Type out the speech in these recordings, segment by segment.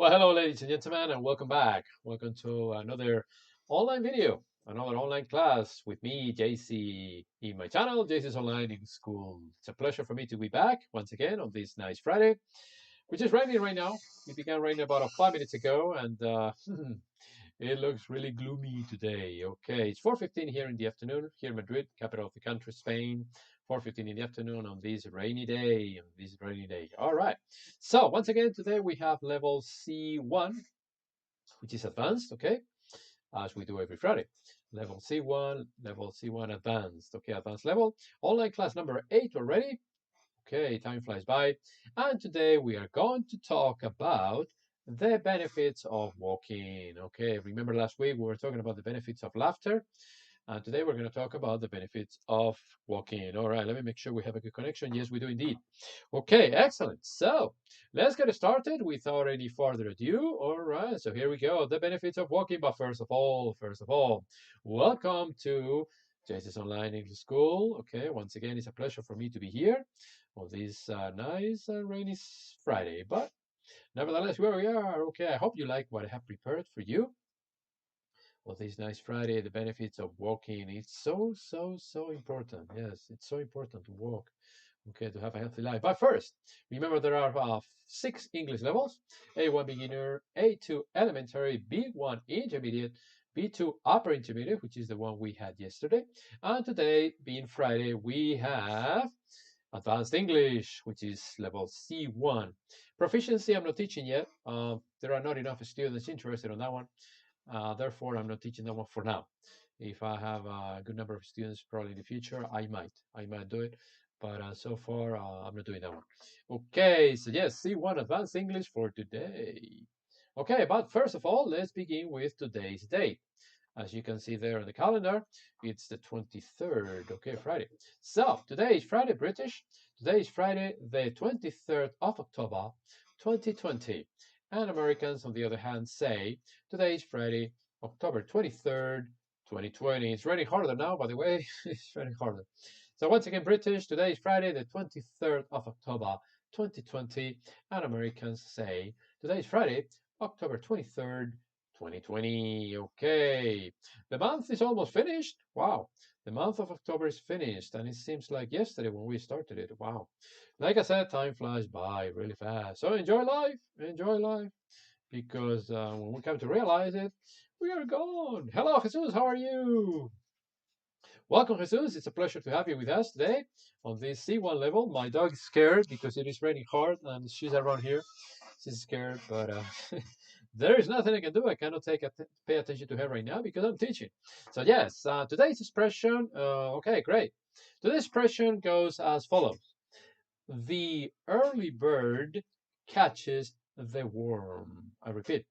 Well, hello, ladies and gentlemen, and welcome back. Welcome to another online video, another online class with me, JC, in my channel, JC's Online in School. It's a pleasure for me to be back once again on this nice Friday, which is raining right now. It began raining about 5 minutes ago, and it looks really gloomy today. Okay, it's 4:15 here in the afternoon, here in Madrid, capital of the country, Spain. 4:15 in the afternoon on this rainy day. All right. So once again, today we have level C1, which is advanced. Okay, as we do every Friday. Level C1 advanced. Okay, advanced level. Online class number 8 already. Okay, time flies by. And today we are going to talk about the benefits of walking. Okay, remember last week we were talking about the benefits of laughter. And today we're going to talk about the benefits of walking. All right, let me make sure we have a good connection. Yes, we do indeed. Okay, excellent. So let's get started without any further ado. All right, so here we go. The benefits of walking. But first of all, welcome to JS's Online English School. Okay, once again, it's a pleasure for me to be here on this nice rainy Friday. But nevertheless, where we are. Okay, I hope you like what I have prepared for you on this nice Friday. The benefits of walking. It's so important. Yes, it's so important to walk. Okay, to have a healthy life. But first, remember there are 6 English levels: A1 beginner, A2 elementary, B1 intermediate, B2 upper intermediate, which is the one we had yesterday. And today, being Friday, we have Advanced English, which is level C1. Proficiency, I'm not teaching yet. There are not enough students interested on that one. Therefore, I'm not teaching that one for now. If I have a good number of students, probably in the future, I might do it. But so far, I'm not doing that one. Okay, so yes, C1 Advanced English for today. Okay, but first of all, let's begin with today's date. As you can see there on the calendar, it's the 23rd, okay, Friday. So today is Friday, British. Today is Friday, the 23rd of October, 2020. And Americans, on the other hand, say today is Friday, October 23rd, 2020. It's raining harder now, by the way. It's raining harder. So once again, British, today is Friday, the 23rd of October, 2020. And Americans say today is Friday, October 23rd, 2020. Okay, the month is almost finished. Wow, the month of October is finished, and it seems like yesterday when we started it. Wow, like I said, time flies by really fast. So enjoy life, because when we come to realize it, we are gone. Hello, Jesus, how are you? Welcome, Jesus. It's a pleasure to have you with us today on this C1 level. My dog is scared because it is raining hard, and she's around here. She's scared, but there is nothing I can do. I cannot pay attention to her right now because I'm teaching. So yes, today's expression. Okay, great. Today's expression goes as follows: the early bird catches the worm. I repeat,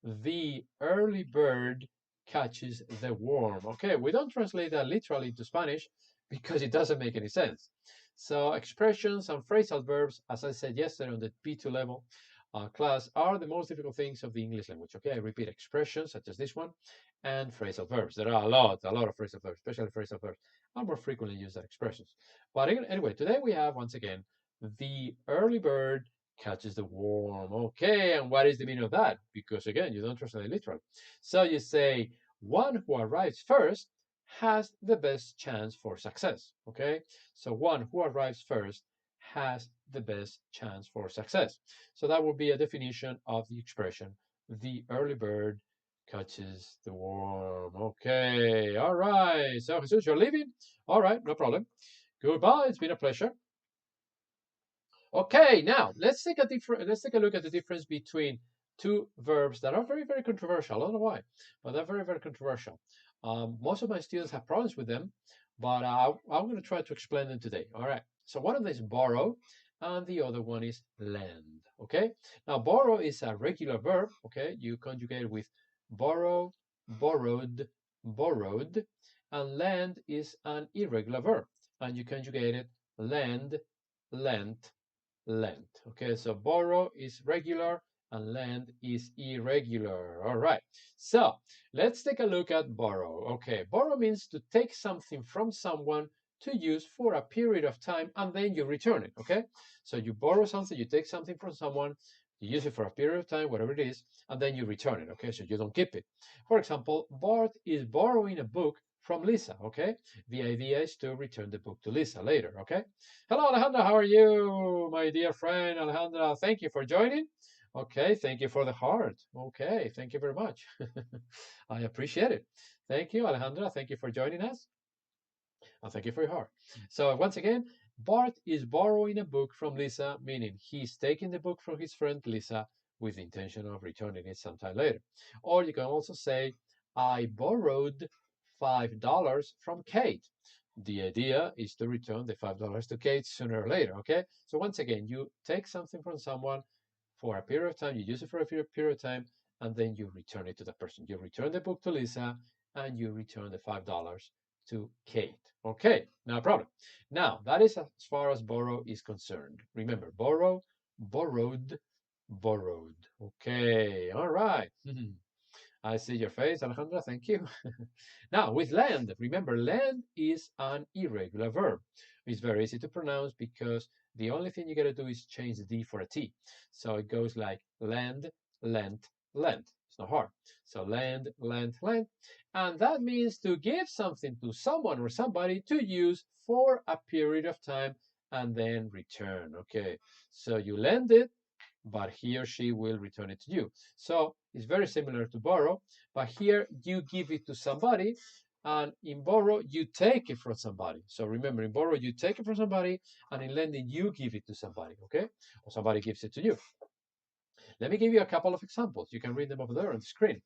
the early bird catches the worm. Okay, we don't translate that literally into Spanish because it doesn't make any sense. So expressions and phrasal verbs, as I said yesterday on the P2 level class, are the most difficult things of the English language. Okay, I repeat, expressions such as this one and phrasal verbs. There are a lot of phrasal verbs, especially phrasal verbs are more frequently used than expressions. But anyway, today we have once again the early bird catches the worm. Okay, and what is the meaning of that? Because again, you don't translate literally. So you say, one who arrives first has the best chance for success. Okay, so one who arrives first has the best chance for success. So that would be a definition of the expression, the early bird catches the worm. Okay, all right. So Jesus, you're leaving? All right, no problem. Goodbye. It's been a pleasure. Okay, now let's take a look at the difference between two verbs that are very controversial. I don't know why, but they're very controversial. Most of my students have problems with them, but I'm going to try to explain them today. All right. So one of them is borrow, and the other one is lend. Okay. Now borrow is a regular verb. Okay. You conjugate it with borrow, borrowed, borrowed, and lend is an irregular verb, and you conjugate it lend, lent, lend. Okay, so borrow is regular and lend is irregular. All right, so let's take a look at borrow. Okay, borrow means to take something from someone to use for a period of time and then you return it. Okay, so you borrow something, you take something from someone You use it for a period of time, whatever it is, and then you return it, okay? So you don't keep it. For example, Bart is borrowing a book from Lisa, okay? The idea is to return the book to Lisa later, okay? Hello, Alejandra, how are you? My dear friend, Alejandra, thank you for joining. Okay, thank you for the heart. Okay, thank you very much. I appreciate it. Thank you, Alejandra. Thank you for joining us. And thank you for your heart. So once again, Bart is borrowing a book from Lisa, meaning he's taking the book from his friend Lisa with the intention of returning it sometime later. Or you can also say, I borrowed $5 from Kate. The idea is to return the $5 to Kate sooner or later, okay? So once again, you take something from someone for a period of time, you use it for a period of time, and then you return it to the person. You return the book to Lisa, and you return the $5 to Kate. Okay, no problem. Now, that is as far as borrow is concerned. Remember, borrow, borrowed, borrowed. Okay, all right. I see your face, Alejandra. Thank you. Now, with lend, remember, lend is an irregular verb. It's very easy to pronounce because the only thing you got to do is change the D for a T. So it goes like lend, lent, lent. It's not hard. So lend, lent, lent. And that means to give something to someone or somebody to use for a period of time and then return. Okay. So you lend it, but he or she will return it to you. So it's very similar to borrow, but here you give it to somebody, and in borrow, you take it from somebody. So remember, in borrow, you take it from somebody, and in lending, you give it to somebody, okay? Or somebody gives it to you. Let me give you a couple of examples. You can read them over there on the screen.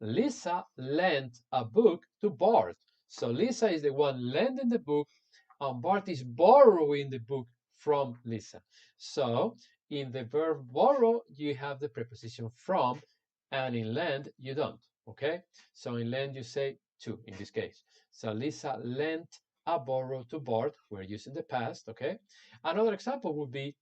Lisa lent a book to Bart. So Lisa is the one lending the book, and Bart is borrowing the book from Lisa. So in the verb borrow, you have the preposition from, and in lend, you don't. Okay? So in lend, you say to in this case. So Lisa lent a borrow to Bart. We're using the past. Okay? Another example would be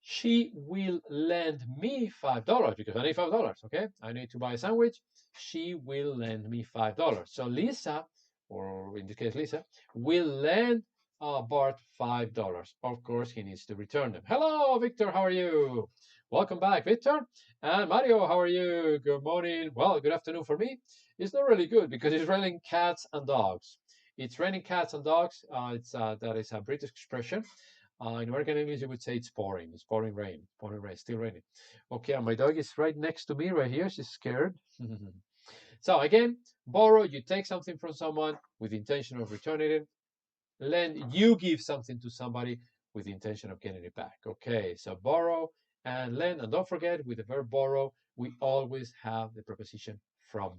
she will lend me $5 because I need $5. Okay, I need to buy a sandwich. She will lend me $5. So Lisa, or in this case Lisa, will lend Bart $5. Of course, he needs to return them. Hello, Victor. How are you? Welcome back, Victor. And Mario, how are you? Good morning. Well, good afternoon for me. It's not really good because it's raining cats and dogs. It's raining cats and dogs. That is a British expression. In American English, you would say it's pouring. It's pouring rain. Pouring rain. Still raining. Okay, and my dog is right next to me, right here. She's scared. So again, borrow. You take something from someone with the intention of returning it. Lend. You give something to somebody with the intention of getting it back. Okay, so borrow and lend. And don't forget, with the verb borrow, we always have the preposition from.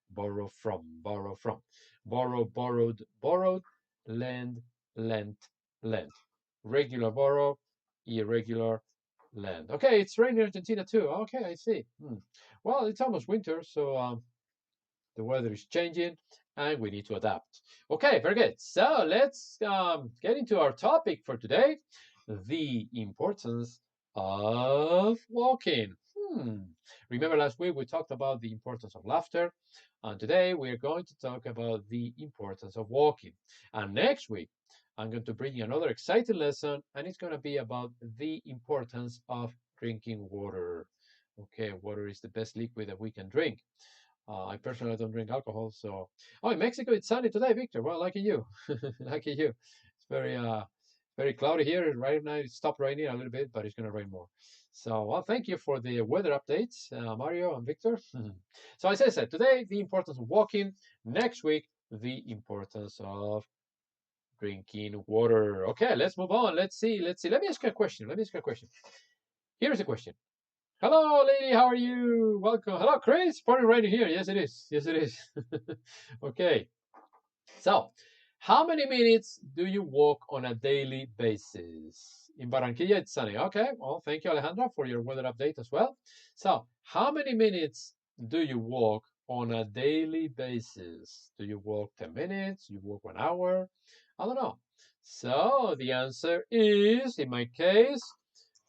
Borrow from. Borrow from. Borrow, borrowed, borrowed. Lend, lent, lent. Regular borrow, irregular lend. Okay, it's raining in Argentina too. Okay, I see. Well, it's almost winter, so the weather is changing and we need to adapt. Okay, very good. So let's get into our topic for today, the importance of walking. Remember last week we talked about the importance of laughter, and today we are going to talk about the importance of walking. And next week I'm going to bring you another exciting lesson, and it's going to be about the importance of drinking water. Okay, water is the best liquid that we can drink. I personally don't drink alcohol, so. Oh, in Mexico it's sunny today, Victor. Well, lucky you, lucky you. It's very cloudy here. Right now it stopped raining a little bit, but it's gonna rain more. So, well, thank you for the weather updates, Mario and Victor. So, as I said, today the importance of walking. Next week the importance of drinking water. Okay, let's move on. Let's see. Let's see. Let me ask you a question. Let me ask you a question. Here's a question. Hello, lady. How are you? Welcome. Hello, Chris. Party right here. Yes, it is. Yes, it is. Okay. So, how many minutes do you walk on a daily basis? In Barranquilla, it's sunny. Okay. Well, thank you, Alejandra, for your weather update as well. So, how many minutes do you walk on a daily basis? Do you walk 10 minutes? You walk 1 hour? I don't know. So, the answer is, in my case,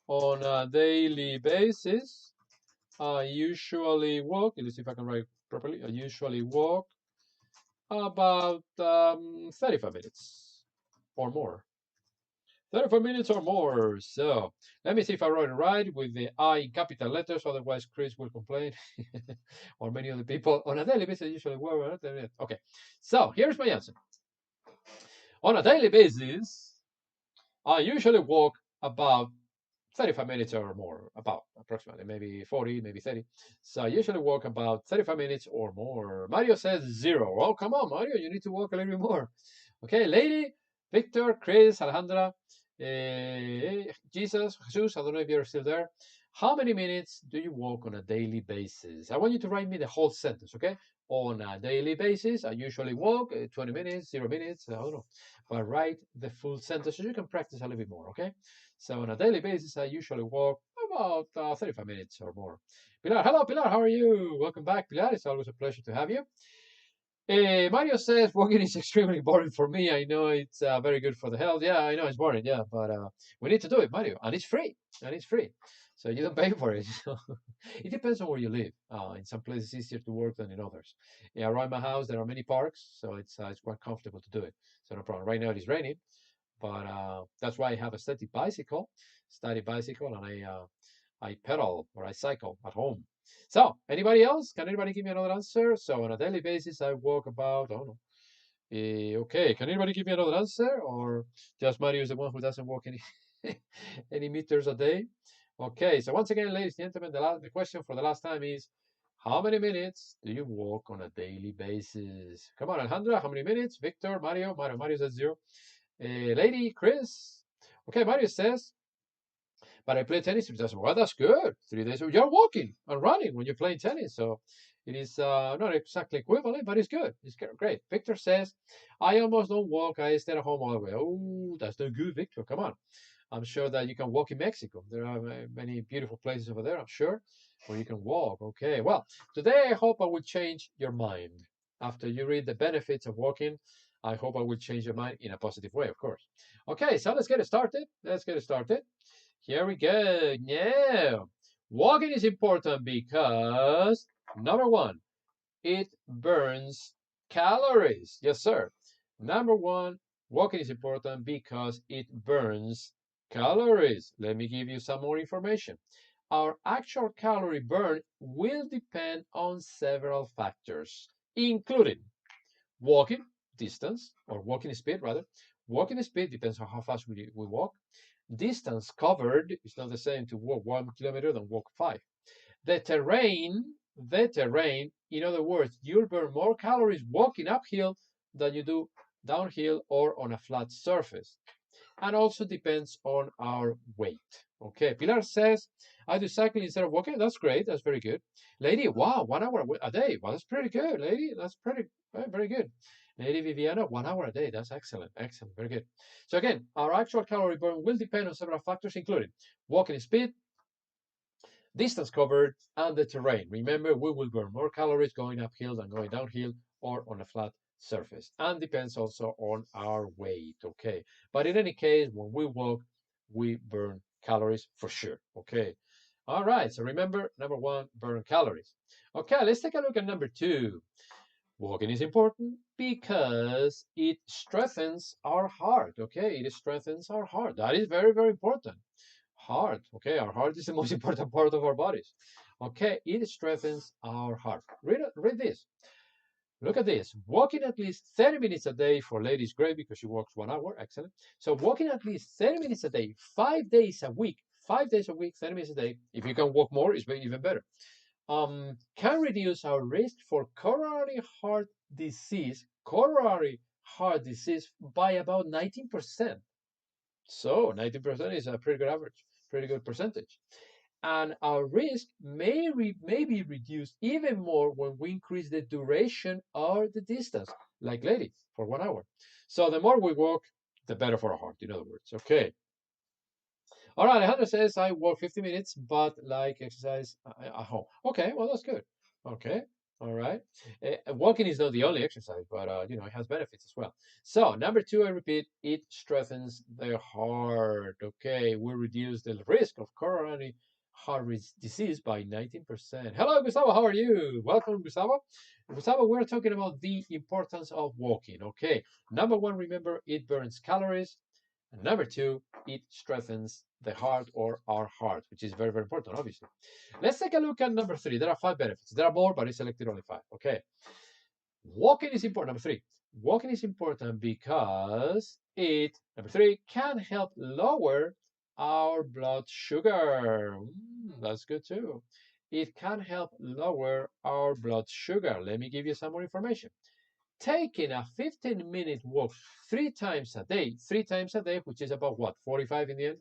on a daily basis, I usually walk, let's see if I can write properly. I usually walk about 35 minutes or more. 35 minutes or more. So let me see if I wrote it right with the I in capital letters. Otherwise, Chris will complain, or many other people on a daily basis. Usually, okay. So here's my answer. On a daily basis, I usually walk about 35 minutes or more, about approximately, maybe 40, maybe 30. So I usually walk about 35 minutes or more. Mario says 0. Oh, come on, Mario, you need to walk a little bit more. Okay, Lady, Victor, Chris, Alejandra, Jesus, I don't know if you're still there. How many minutes do you walk on a daily basis? I want you to write me the whole sentence, okay? On a daily basis, I usually walk 20 minutes, 0 minutes, I don't know. But write the full sentence so you can practice a little bit more, okay? So on a daily basis, I usually walk about 35 minutes or more. Pilar, hello, Pilar, how are you? Welcome back, Pilar. It's always a pleasure to have you. Mario says walking is extremely boring for me. I know it's very good for the health. Yeah, I know it's boring. Yeah, but we need to do it, Mario, and it's free. And it's free, so you don't pay for it. So it depends on where you live. In some places, it's easier to work than in others. Yeah, around my house there are many parks, so it's quite comfortable to do it. So no problem. Right now it is raining, but that's why I have a static bicycle, and I pedal or I cycle at home. So, anybody else? Can anybody give me another answer? So, on a daily basis, I walk about, I don't know. Okay, can anybody give me another answer? Or just Mario is the one who doesn't walk any any meters a day? Okay, so once again, ladies and gentlemen, the question for the last time is, how many minutes do you walk on a daily basis? Come on, Alejandra, how many minutes? Victor, Mario says 0. Lady, Chris. Okay, Mario says, but I play tennis 3 days a week. Well, that's good. 3 days a week. You're walking and running when you're playing tennis. So it is not exactly equivalent, but it's good. It's great. Victor says, I almost don't walk. I stay at home all the way. Oh, that's not good, Victor. Come on. I'm sure that you can walk in Mexico. There are many beautiful places over there, I'm sure, where you can walk. Okay. Well, today I hope I will change your mind. After you read the benefits of walking, I hope I will change your mind in a positive way, of course. Okay, so let's get it started. Let's get it started. Here we go. Now, walking is important because number one, it burns calories. Yes, sir. Number one, walking is important because it burns calories. Let me give you some more information. Our actual calorie burn will depend on several factors, including walking distance or walking speed, rather. Walking speed depends on how fast we walk. Distance covered is not the same to walk 1 kilometer than walk 5. The terrain, in other words, you'll burn more calories walking uphill than you do downhill or on a flat surface. And also depends on our weight. Okay, Pilar says, I do cycling instead of walking. That's great. That's very good. Lady, wow, 1 hour a day. Well, that's pretty good, lady. That's very good. Lady Viviana, 1 hour a day. That's excellent. Excellent. Very good. So again, our actual calorie burn will depend on several factors, including walking speed, distance covered, and the terrain. Remember, we will burn more calories going uphill than going downhill or on a flat surface. And depends also on our weight, okay? But in any case, when we walk, we burn calories for sure, okay? All right, so remember, number one, burn calories. Okay, let's take a look at number two. Walking is important because it strengthens our heart, okay? It strengthens our heart. That is very, very important. Heart, okay? Our heart is the most important part of our bodies. Okay, it strengthens our heart. Read this. Look at this. Walking at least 30 minutes a day for ladies, great because she walks 1 hour. Excellent. So walking at least 30 minutes a day, 5 days a week, 5 days a week, 30 minutes a day. If you can walk more, it's even better. Can reduce our risk for coronary heart disease by about 19%. So 19% is a pretty good average, pretty good percentage. And our risk may be reduced even more when we increase the duration or the distance, like ladies, for 1 hour. So the more we walk, the better for our heart, in other words. Okay. All right, Alejandro says I walk 50 minutes, but like exercise at home. Okay, well, that's good. Okay, all right. Walking is not the only exercise, but it has benefits as well. So number two, I repeat, it strengthens the heart. Okay, we reduce the risk of coronary heart disease by 19%. Hello, Gustavo. How are you? Welcome, Gustavo. Gustavo, we're talking about the importance of walking. Okay, number one, remember it burns calories. And number two, it strengthens the heart or our heart, which is very, very important, obviously. Let's take a look at number three. There are 5 benefits. There are more, but I selected only 5. Okay. Walking is important. Number three, walking is important because it, number three, can help lower our blood sugar. That's good too. It can help lower our blood sugar. Let me give you some more information. Taking a 15-minute walk 3 times a day, which is about what, 45 in the end?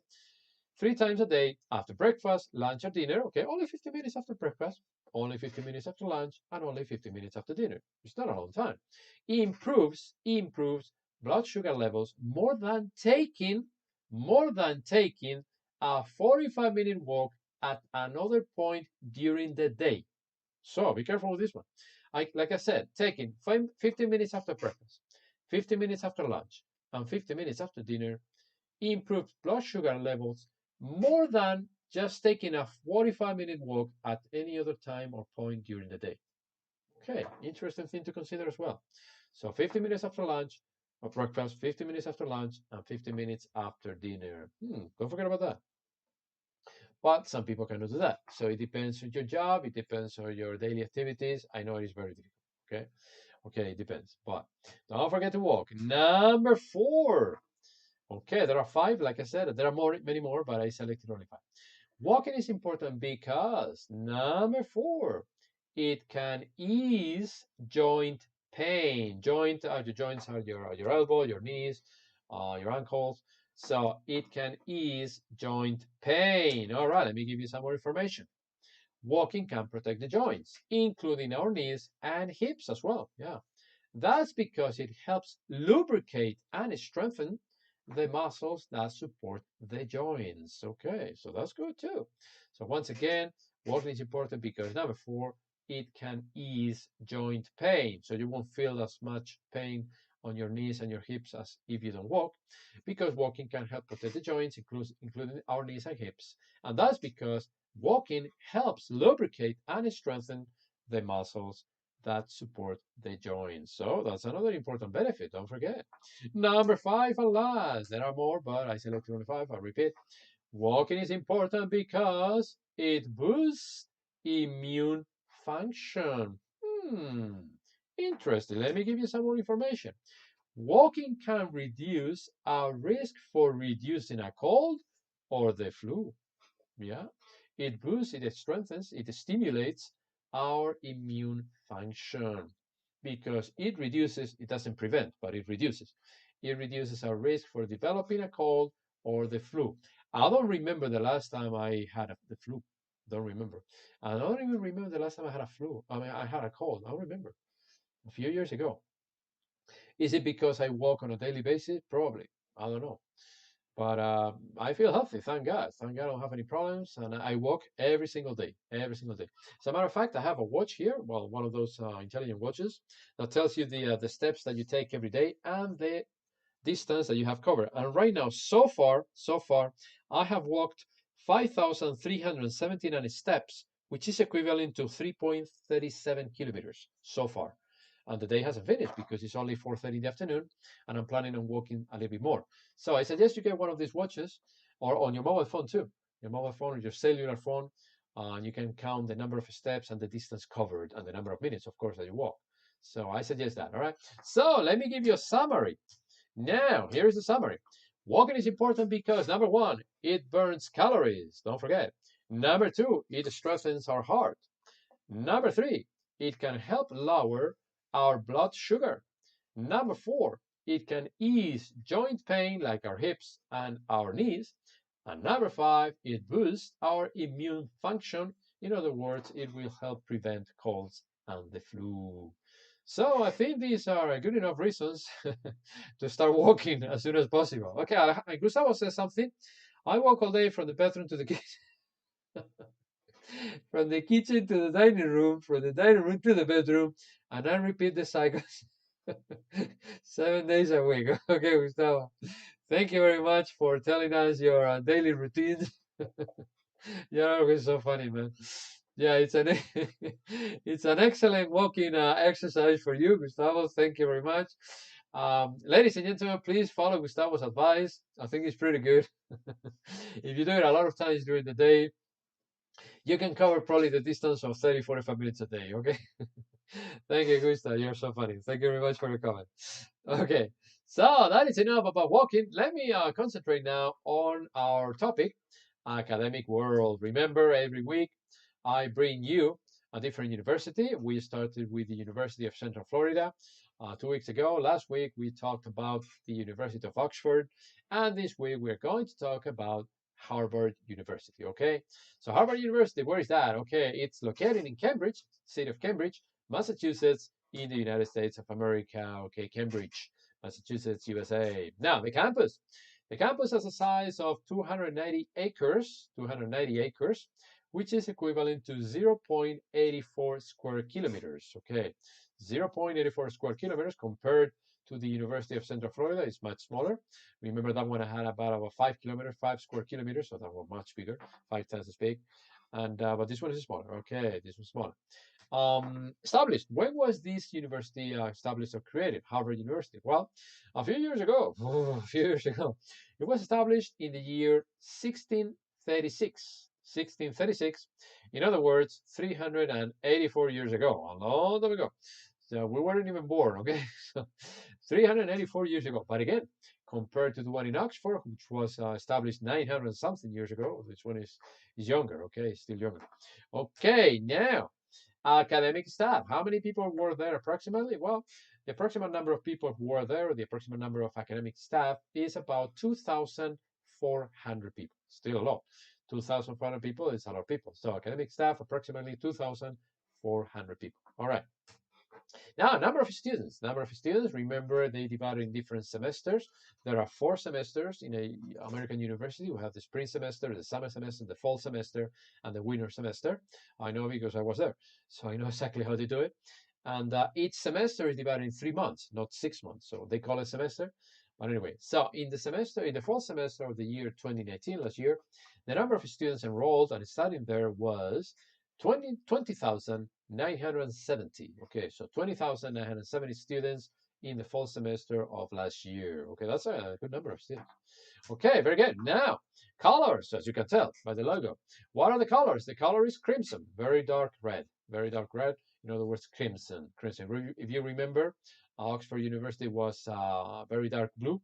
3 times a day after breakfast, lunch, or dinner. Okay, only 50 minutes after breakfast, only 50 minutes after lunch, and only 50 minutes after dinner. It's not a long time. Improves blood sugar levels more than taking a 45-minute walk at another point during the day. So be careful with this one. Like I said, taking 50 minutes after breakfast, 50 minutes after lunch, and 50 minutes after dinner improves blood sugar levels more than just taking a 45-minute walk at any other time or point during the day. Okay, interesting thing to consider as well. So 50 minutes after lunch or breakfast, 50 minutes after lunch, and 50 minutes after dinner. Don't forget about that. But some people cannot do that. So it depends on your job, it depends on your daily activities. I know it is very difficult. Okay. Okay, it depends. But don't forget to walk. Number 4. Okay, there are 5, like I said. There are many more, but I selected only 5. Walking is important because number 4, it can ease joint pain. Your joints are your elbow, your knees, your ankles. So it can ease joint pain. All right, let me give you some more information. Walking can protect the joints, including our knees and hips as well. Yeah. That's because it helps lubricate and strengthen the muscles that support the joints. Okay, so that's good too. So once again, walking is important because number 4, it can ease joint pain. So you won't feel as much pain on your knees and your hips as if you don't walk, because walking can help protect the joints, including our knees and hips. And that's because walking helps lubricate and strengthen the muscles that support the joints. So that's another important benefit. Don't forget. Number 5 and last. There are more, but I selected only 5. I repeat. Walking is important because it boosts immune function. Interesting. Let me give you some more information. Walking can reduce our risk for reducing a cold or the flu. Yeah. It boosts, it strengthens, it stimulates our immune function because it doesn't prevent, but it reduces. It reduces our risk for developing a cold or the flu. I don't remember the last time I had the flu. Don't remember. I don't even remember the last time I had a flu. I mean, I had a cold. I don't remember. A few years ago. Is it because I walk on a daily basis? Probably. I don't know. But I feel healthy, thank God. Thank God I don't have any problems. And I walk every single day, every single day. As a matter of fact, I have a watch here, well, one of those intelligent watches that tells you the steps that you take every day and the distance that you have covered. And right now, so far, I have walked 5,379 steps, which is equivalent to 3.37 kilometers so far. And the day hasn't finished because it's only 4:30 in the afternoon, and I'm planning on walking a little bit more. So I suggest you get one of these watches, or on your mobile phone too. Your mobile phone or your cellular phone, and you can count the number of steps and the distance covered and the number of minutes, of course, that you walk. So I suggest that. All right. So let me give you a summary. Now, here's the summary. Walking is important because number 1, it burns calories. Don't forget. Number 2, it strengthens our heart. Number 3, it can help lower our blood sugar. Number 4, it can ease joint pain like our hips and our knees. And number 5, it boosts our immune function. In other words, it will help prevent colds and the flu. So I think these are good enough reasons to start walking as soon as possible. Okay, Gustavo says something. I walk all day from the bathroom to the kitchen, from the kitchen to the dining room, from the dining room to the bedroom, and I repeat the cycle 7 days a week. Okay, Gustavo. Thank you very much for telling us your daily routine. You're always so funny, man. Yeah, it's an it's an excellent walking exercise for you, Gustavo. Thank you very much. Ladies and gentlemen, please follow Gustavo's advice. I think it's pretty good. If you do it a lot of times during the day, you can cover probably the distance of 30, 45 minutes a day, okay? Thank you, Gustav. You're so funny. Thank you very much for your comment. Okay, so that is enough about walking. Let me concentrate now on our topic, academic world. Remember, every week I bring you a different university. We started with the University of Central Florida 2 weeks ago. Last week we talked about the University of Oxford, and this week we're going to talk about Harvard University. Okay, so Harvard University, where is that? Okay, it's located in Cambridge, city of Cambridge, Massachusetts, in the United States of America. Okay, Cambridge, Massachusetts, USA. Now, the campus. The campus has a size of 290 acres, which is equivalent to 0.84 square kilometers. Okay, 0.84 square kilometers compared to the University of Central Florida is much smaller. Remember that one I had about 5 kilometers, 5 square kilometers, so that was much bigger, 5 times as big. And but this one is smaller. Okay, this one's smaller. Established. When was this university established or created? Harvard University. Well, a few years ago. A few years ago, it was established in the year 1636. 1636. In other words, 384 years ago. A long time ago. So we weren't even born. Okay, so 384 years ago. But again, compared to the one in Oxford, which was established 900 something years ago, this one is younger. Okay, still younger. Okay, now academic staff. How many people were there approximately? Well, the approximate number of people who were there, the approximate number of academic staff is about 2,400 people. Still a lot. 2,400 people is a lot of people. So academic staff, approximately 2,400 people. All right. Now, number of students. Number of students, remember they divided in different semesters. There are 4 semesters in a American university. We have the spring semester, the summer semester, the fall semester, and the winter semester. I know because I was there, so I know exactly how they do it. And each semester is divided in 3 months, not 6 months. So they call it semester. But anyway, so in the fall semester of the year 2019, last year, the number of students enrolled and studying there was 20,970. Okay, so 20,970 students in the fall semester of last year. Okay, that's a good number of students. Okay, very good. Now, colors, as you can tell by the logo. What are the colors? The color is crimson, very dark red, very dark red. In other words, crimson. Crimson. If you remember, Oxford University was very dark blue,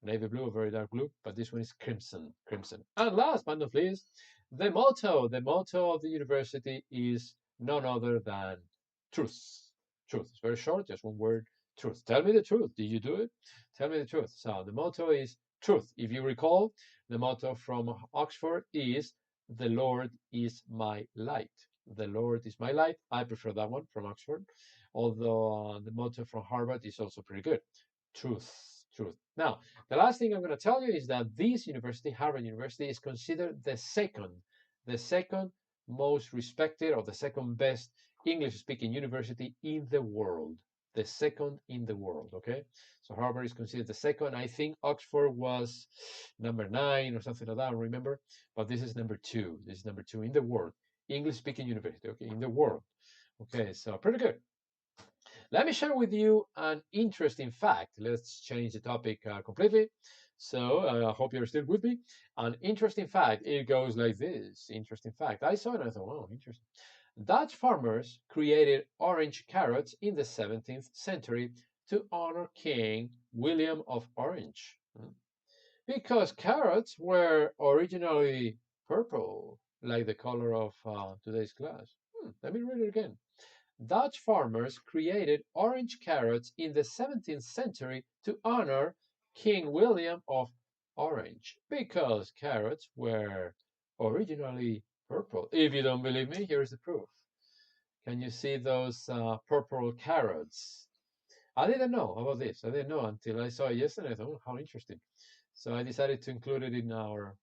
navy blue, very dark blue, but this one is crimson, crimson. And last but not least, the motto. The motto of the university is none other than truth. Truth. It's very short, just one word, truth. Tell me the truth. Did you do it? Tell me the truth. So the motto is truth. If you recall, the motto from Oxford is the Lord is my light. The Lord is my light. I prefer that one from Oxford, although the motto from Harvard is also pretty good. Truth, truth. Now, the last thing I'm going to tell you is that this university, Harvard University, is considered the second most respected or the second best English-speaking university in the world. The second in the world, okay? So Harvard is considered the second. I think Oxford was number 9 or something like that, I don't remember. But this is number 2. This is number 2 in the world. English-speaking university, okay, in the world. Okay, so pretty good. Let me share with you an interesting fact. Let's change the topic completely. So I hope you're still with me. An interesting fact. It goes like this. Interesting fact. I saw it and I thought, wow, interesting. Dutch farmers created orange carrots in the 17th century to honor King William of Orange. Because carrots were originally purple, like the color of today's class. Let me read it again. Dutch farmers created orange carrots in the 17th century to honor King William of Orange because carrots were originally purple. If you don't believe me, here's the proof. Can you see those purple carrots? I didn't know about this. I didn't know until I saw it yesterday. I thought, oh, how interesting. So I decided to include it in our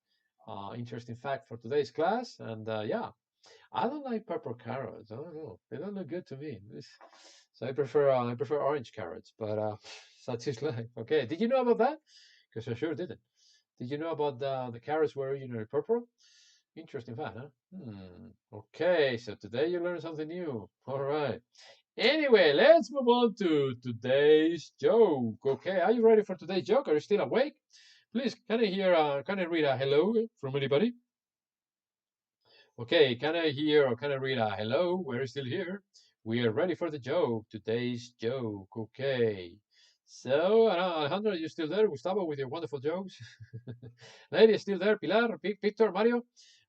interesting fact for today's class. And yeah, I don't like purple carrots. I don't know. They don't look good to me. So I prefer orange carrots, but such is life. Okay. Did you know about that? Because I sure didn't. Did you know about the carrots were originally purple? Interesting fact, huh? Okay. So today you learned something new. All right. Anyway, let's move on to today's joke. Okay, are you ready for today's joke? Are you still awake? Please, can I hear? Can I read a hello from anybody? Okay, can I hear or can I read a hello? We're still here. We are ready for the joke. Today's joke. Okay. So, Alejandro, are you still there? Gustavo, with your wonderful jokes. Lady, still there? Pilar, Victor, Mario?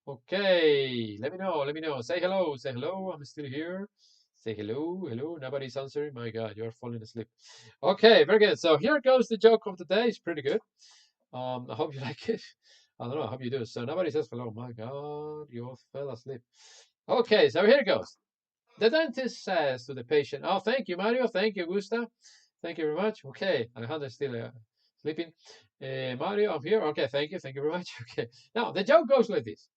Okay. Let me know. Let me know. Say hello. Say hello. I'm still here. Say hello. Hello. Nobody's answering. My God, you're falling asleep. Okay, very good. So here goes the joke of the day. It's pretty good. I hope you like it. I don't know. I hope you do. So nobody says hello. My God, you all fell asleep. Okay, so here it goes. The dentist says to the patient, "Oh, thank you, Mario. Thank you, Gusta. Thank you very much." Okay, Alejandro's still sleeping. Mario, I'm here. Okay, thank you. Thank you very much. Okay. Now the joke goes like this.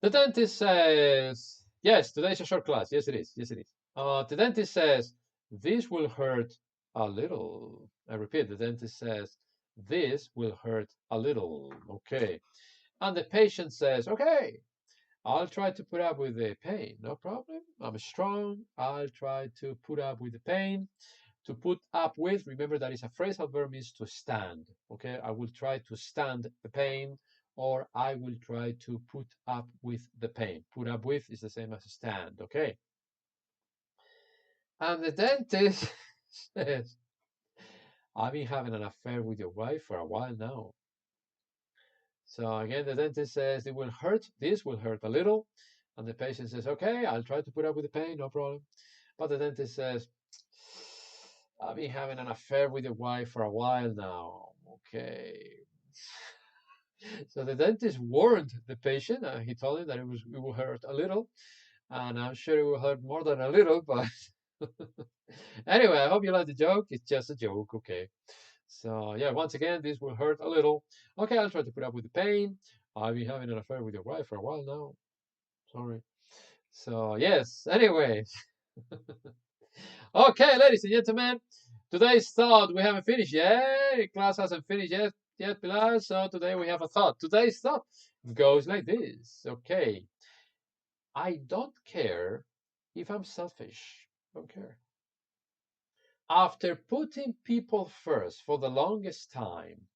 The dentist says, "Yes, today's a short class. Yes, it is. Yes, it is." The dentist says, "This will hurt a little." I repeat, the dentist says, "This will hurt a little." Okay. And the patient says, "Okay, I'll try to put up with the pain. No problem. I'm strong. I'll try to put up with the pain." To put up with, remember that is a phrasal verb, means to stand. Okay, I will try to stand the pain, or I will try to put up with the pain. Put up with is the same as stand. Okay. And the dentist says, "I've been having an affair with your wife for a while now." So again, the dentist says, "It will hurt. This will hurt a little." And the patient says, "Okay, I'll try to put up with the pain. No problem." But the dentist says, "I've been having an affair with your wife for a while now." Okay. So the dentist warned the patient. He told him that it will hurt a little, and I'm sure it will hurt more than a little. But anyway, I hope you like the joke. It's just a joke, okay? So yeah, once again, this will hurt a little. Okay, I'll try to put up with the pain. I've been having an affair with your wife for a while now. Sorry. So yes. Anyway, okay, ladies and gentlemen, today's thought we haven't finished yet. Class hasn't finished yet, Pilar. So today we have a thought. Today's thought goes like this. Okay, I don't care if I'm selfish. Don't care. After putting people first for the longest time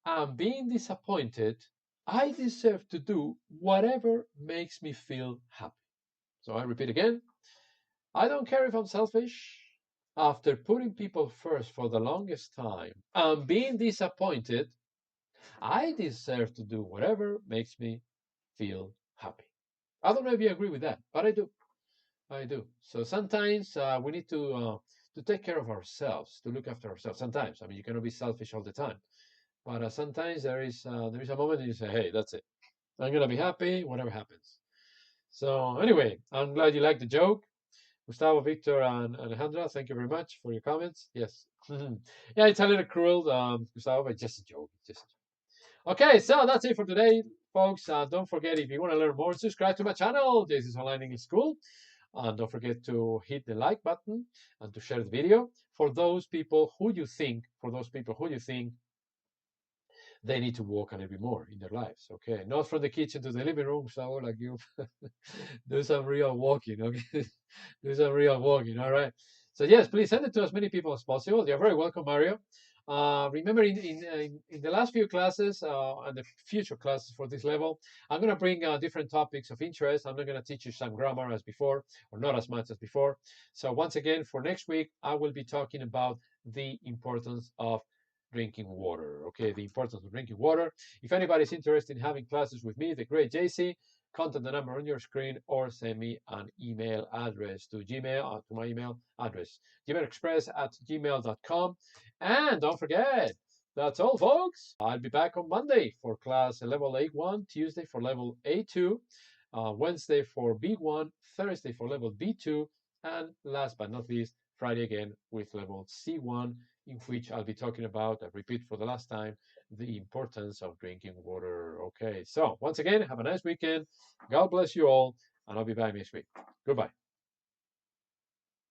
and being disappointed, I deserve to do whatever makes me feel happy. So I repeat again. I don't care if I'm selfish. After putting people first for the longest time and being disappointed, I deserve to do whatever makes me feel happy. I don't know if you agree with that, but I do. I do. So sometimes we need to take care of ourselves, to look after ourselves. Sometimes, I mean, you cannot be selfish all the time, but sometimes there is a moment that you say, "Hey, that's it. I'm gonna be happy, whatever happens." So anyway, I'm glad you liked the joke. Gustavo, Victor, and Alejandra, thank you very much for your comments. Yes. Yeah, it's a little cruel, Gustavo, but just a joke. Just a joke. Okay, so that's it for today, folks. Don't forget, if you want to learn more, subscribe to my channel, JC's Online English School. And don't forget to hit the like button and to share the video for those people who you think, they need to walk a little bit more in their lives. Okay, not from the kitchen to the living room, so like you do some real walking. Okay, do some real walking. All right. So yes, please send it to as many people as possible. You're very welcome, Mario. Remember, in the last few classes and the future classes for this level, I'm going to bring different topics of interest. I'm not going to teach you some grammar as before, or not as much as before. So once again, for next week, I will be talking about the importance of drinking water. Okay, the importance of drinking water. If anybody's interested in having classes with me, the great JC, contact the number on your screen or send me an email address to Gmail, to my email address, gmailexpress@gmail.com. And don't forget, that's all, folks. I'll be back on Monday for class level A1, Tuesday for level A2, Wednesday for B1, Thursday for level B2, and last but not least, Friday again with level C1, in which I'll be talking about, I repeat for the last time, the importance of drinking water. Okay, so once again, have a nice weekend. God bless you all, and I'll be back next week. Goodbye.